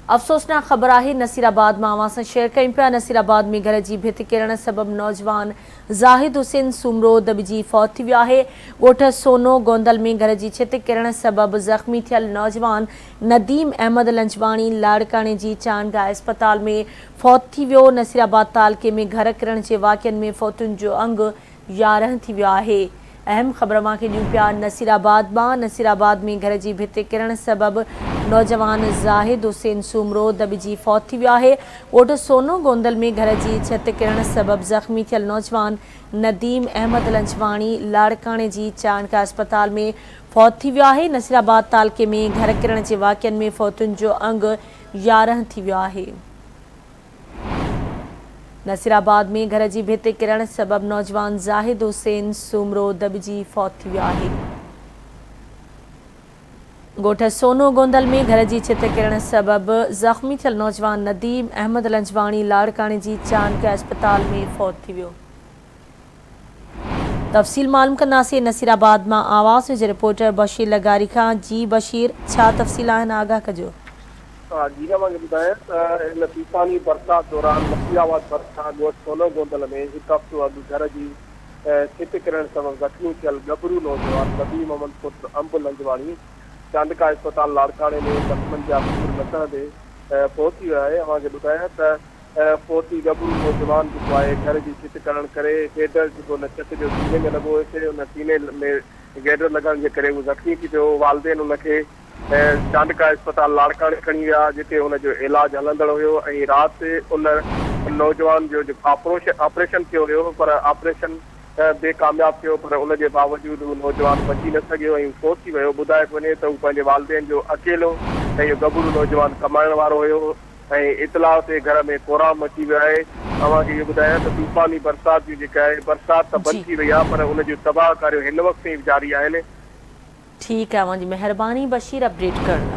अफ़सोसनाक ख़बर है नसीराबाद में आवास शेयर कयूं पिया। नसीराबाद में घर की भित किरण सबब नौजवान ज़ाहिद हुसैन सूमरो दबिजी फौत थी वियो आहे। ॻोठ सोनो गोंदल में घर की छित किरण सबब ज़ख़्मी थियल नौजवान नदीम अहमद लंजवाणी लाड़काने की चांडगाह अस्पताल में फौत थी वियो। नसीराबाद तालके में घर किरण के वाक़ियन में फौतुन जो अंग 11 थी वियो आहे। अहम ख़बर मां ॾियूं पिया नसीराबाद में घर की भित किरण सबब नौजवान ज़ाहिद हुसैन सूमरो दबिजी फौत थी वियो आहे। ॻोठ सोनो गोंदल में घर की छत किरण सबब ज़ख़्मी थियल नौजवान नदीम अहमद लंजवाणी लाड़काने की चांडगाह अस्पताल में फौत थी वियो आहे। नसीराबाद तालके में घर किरण के वाक़ियन में फौतुन जो अंग 11 थी वियो आहे। नसीराबाद में घर की भित किरण सबब नौजवान ज़ाहिद हुसैन सूमरो दबिजी फौत थी वियो आहे। ॻोठ सोनो गोंदल में घर की छित किरण सबब ज़ख़्मी थियल नौजवान नदीम अहमद लंजवाणी लाड़काने की चांडगाह अस्पताल में फौत थी वियो। तफ़सील मालूम कंदासीं नसीराबाद में आवाज़ जे रिपोर्टर बशीर लगारी खां। जी बशीर, छा तफ़सील आहिनि, आगाह कजो। जी मां ॿुधायां इन तूफ़ानी बरसात दौरान नसीराबाद बरसात ॻोठ सोनो गोंदल में हिकु हफ़्तो अॻु घर जी छित किरण सबब ज़ख़्मी थियल गबरू नौजवान नदीम अहमद पुत्र अंब लंजवाणी चांडगाह अस्पताल लाड़काने में ज़ख़्मनि जा पूर लथण ते फौत थी वियो आहे। अव्हांखे ॿुधायां त फौती गबरू नौजवान जेको आहे घर जी छित करण करे गैडर जेको उन छित जो सीने में लॻो हुयोसि, उन सीने में गैडर लॻण जे करे उहो ज़ख़्मी थी पियो। वालदेन उनखे चांडगाह अस्पताल लाड़काने खणी विया, जिते हुनजो इलाज हलंदड़ हुयो ऐं राति उन नौजवान जो जेको ऑपरेशन थियो हुयो, पर ऑपरेशन बेकामयाब थियो, पर उनजे बावजूदि उहो नौजवान बची न सघियो ऐं फौत थी वियो। ॿुधाए वञे त हू पंहिंजे वालदेन जो अकेलो ऐं इहो गबरू नौजवान कमाइण वारो हुयो ऐं इतलाउ ते घर में कोराम मची वियो आहे। अव्हांखे इहो ॿुधायां त तूफ़ानी बरसात जी जेका आहे बरसात त बंदि थी वई आहे, पर उनजूं तबाह कारियूं हिन वक़्त ई जारी आहिनि। ठीक है, अवां जी मेहरबानी बशीर अपडेट करण।